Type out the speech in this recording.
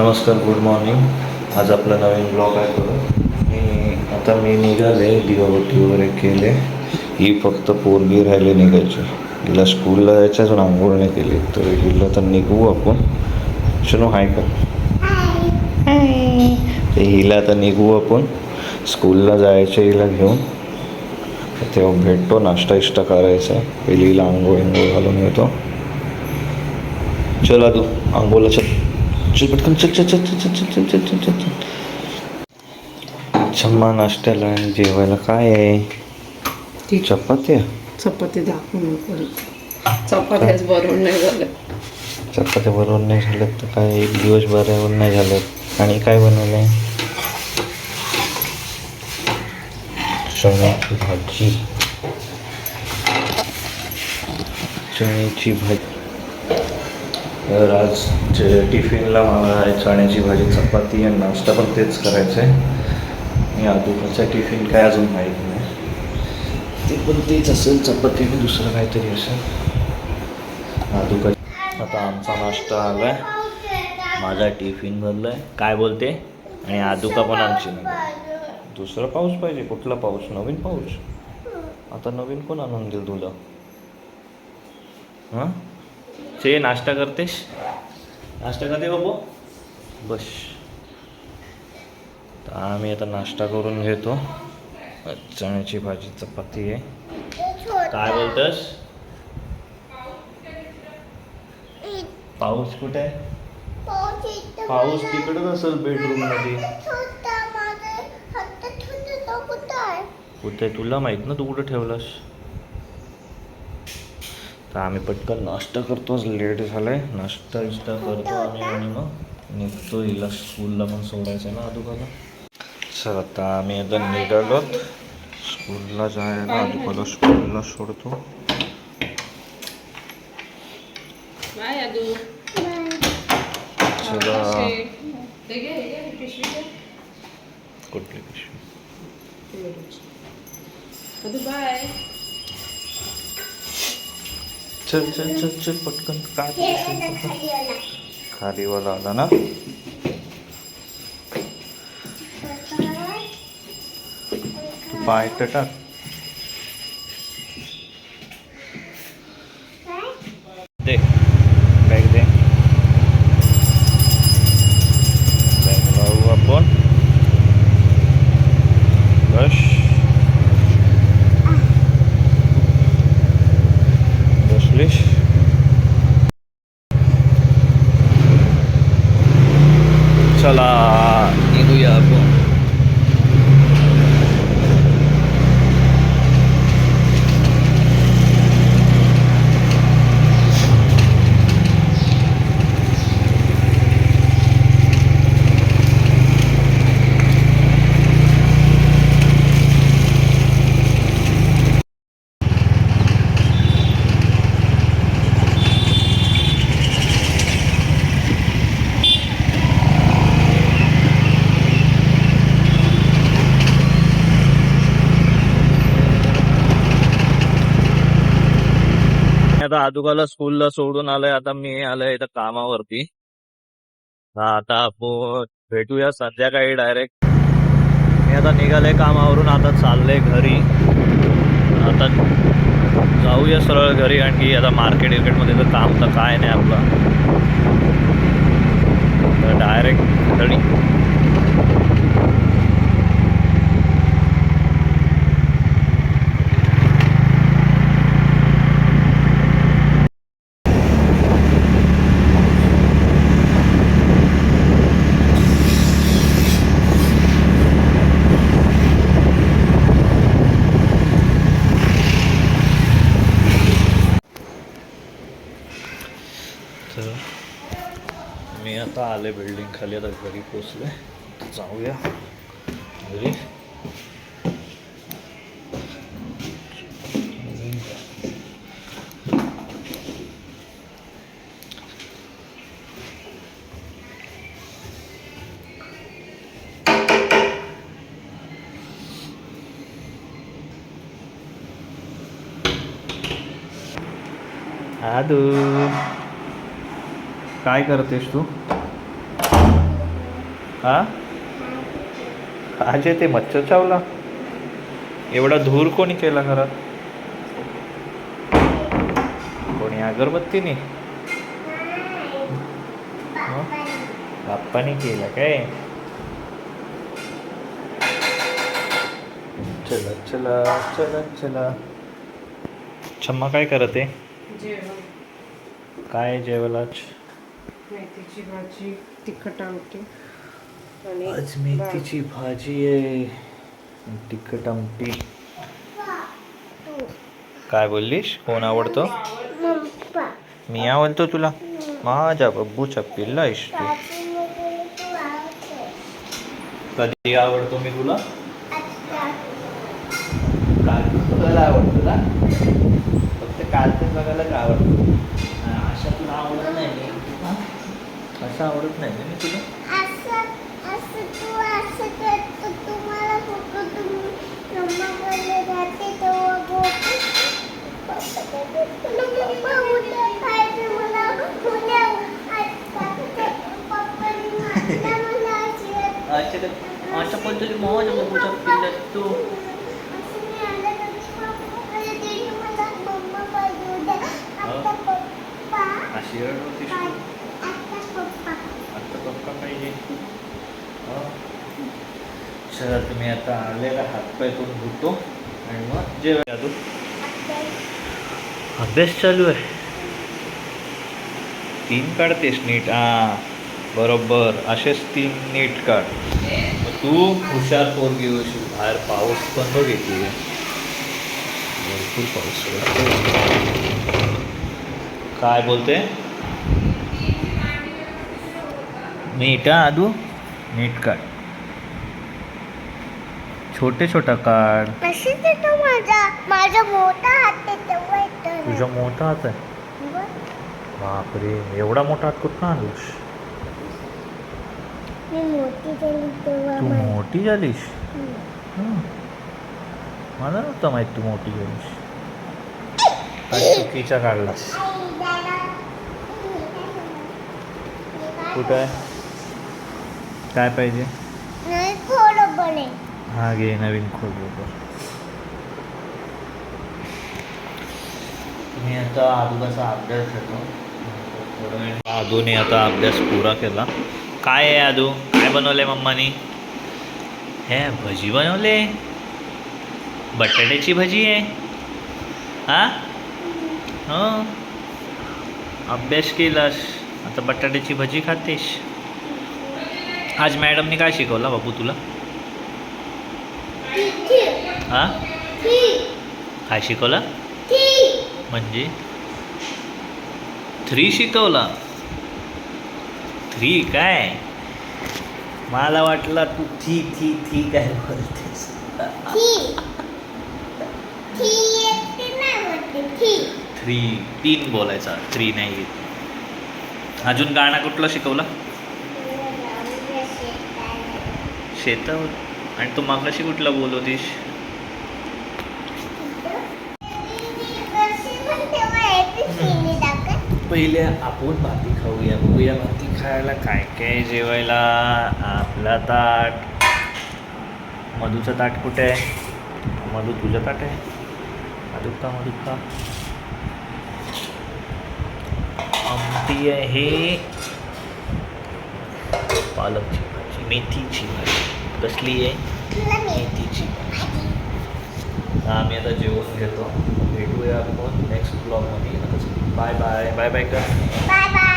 नमस्कार, good morning. आज आपला नवीन ब्लॉग आहे बघा. मी निघाले, दिवाबत्ती वगैरे केले. ही फक्त पोरगी राहिले निघायची. हिला स्कूलला जायचं अजून आंघोळ नाही केली, तर हिला तर निघू आपण. शनो हाय का? ते हिला आता निघू आपण, स्कूलला जायचं हिला घेऊन. तेव्हा भेटतो, नाश्ता इष्टा करायचा. पहिली हिला आंघोळ घालून येतो. चला तू आंघोळला चल. चल पटकन, चल चल चल चल चल चल चल चल चल चल. छम्मा नाश्त्याला आणि जेवायला काय आहे? चपात्या. चपाती दाखवून चपात्याच बरोबर नाही झालं. चपात्या बरोबर नाही झाल्यात तर काय, एक दिवस बरोबर नाही झाल्यात. आणि काय बनवलं आहे? चण्याची भाजी. चण्याची भाजी. तर आज टिफिनला मला आहे चण्याची भाजी, चपाती आणि नाश्ता पण तेच करायचं आहे. आणि आदूचा टिफिन काय अजून माहीत नाही, ते पण तेच असेल, चपाती आणि दुसरं काहीतरी असेल. आदूका आता आमचा नाश्ता आला आहे, माझा टिफिन भरला आहे. काय बोलते? आणि आदूका पण आमची नाही. दुसरा पाऊस पाहिजे? कुठला पाऊस? नवीन पाऊस? आता नवीन कोण आणून देईल तुला? हां, चे नाश्ता करतेस? नाश्ता करते बाबू, बस. तर आम्ही आता नाश्ता करून घेतो. चण्याची भाजी, चपाती आहे. काय बोलतस? पाऊस कुठे आहे? पाऊस तिकडच असेल, बेडरूम मध्ये. कुठे तुला माहित ना, तू कुठं ठेवलास? तर आम्ही पटकन नाश्ता करतो, लेट झालाय. नाश्ता इष्टा करतो आणि मग निघतो. हिला स्कूलला पण सोडायचं आहे ना आदूकाला. चल आता आम्ही आता निघालो स्कूलला जायला. आदूकाला स्कूलला सोडतो. चला. कुठली पिशवी? बाय. चल चल चल चल पटकन. काय खालीवाला आला ना. तू पाय तर टाक. दे बॅग, दे बॅग. लावू आपण. बस बसलीस. चला निघूया आपण. आता आदूकाला स्कूलला सोडून आलंय. आता मी आलोय इथं कामावरती. आता आपण भेटूया संध्याकाळी डायरेक्ट. मी आता निघाले कामावरून, आता चाललंय घरी. आता जाऊया सरळ घरी, आणखी आता मार्केटमध्ये तर काम तर काय नाही आपलं, तर डायरेक्ट घरी. तर मी आता आले बिल्डिंग खाली, आता घरी पोचले. जाऊया घरी. आदू, काय करतेस तू? हा आज ते मच्छर चावला. एवढा धूर कोणी केला घरात? कोणी अगरबत्तीने? बाप्पाने केला काय? चला चला चला चला. छम्मा काय करत आहे? जेवण. काय जेवल आज? मेथीची भाजी, तिखट आमटी आणि आज मेथीची भाजी आहे, तिखट आमटी. काय बोललीस? कोण आवडतो? मी आवडतो तुला? माझ्या बब्बूचा पिल्ला आहेस तू. कधी आवडतो मी तुला? कार्टून बघायला आवडतं ना? फक्त कार्टून बघायलाच आवडतं. अशा तुला आवडत नाही मी. असं आवडत नाही मी तुला. अशा पद्धती माझ्या बघूच्या पिल्ल्यात तू. अशी रडवतीस तू. आत्ता पप्पा पाहिजे. चला तुम्ही आता आलेला हातपाय करून धुतो आणि मग जेवायला तू. अभ्यास चालू आहे. 3 काढतेस नीट. बरोबर असेच 3 नीट काढ. मग तू हुशार पोरगी होशील. बाहेर पाऊस पण बघ येते. भरपूर पाऊस आहे. काय बोलते? नीट आदू नीट काढ. छोटे छोटा काढ. माझा मोठा हात आहे तेव्हा येतं. तुझा मोठा हात आहे? बापरे, एवढा मोठा हात कुठं आणूस? मी मोठी झाली तेव्हा तू मोठी झालीस? मला नव्हतं माहित तू मोठी झालीस. काय चुकीचा काढलास? कुठं आहे? काय पाहिजे? नाही थोडं बने. हा घे नवीन खोलवर. मी आता आदूचा अभ्यास घेतो. थोडं वेळ आदूने आता अभ्यास पुरा केला. काय आहे आदू? काय बनवले मम्मानी? हे भजी बनवले. बटाट्याची भजी आहे. हा हो, अभ्यास केलास आता बटाट्याची भजी खातेस. आज मॅडमने काय शिकवलं बाबू तुला? हा काय शिकवलं? म्हणजे 3 शिकवला. 3 काय? मला वाटलं तू थी काय बोलतेस. 3 बोलायचा, 3 नाही येत. अजून गाणं कुठलं शिकवलं? शेतावर. आणि तू मागाशी कुठलं बोलवतीस? पहिले आपण भाती खाऊया. बघूया भाती खायला काय काय जेवायला. आपला ताट. मधूचं ताट कुठे आहे? मधू तुझं ताट आहे. मधुका आमटी आहे. पालकची भाजी, मेथीची भाजी. कसली आहे? मेथीची भाजी. आम्ही आता जेवून घेतो. भेटूया आपण नेक्स्ट ब्लॉगमध्ये. Bye bye. बाय बाय कर. Bye bye.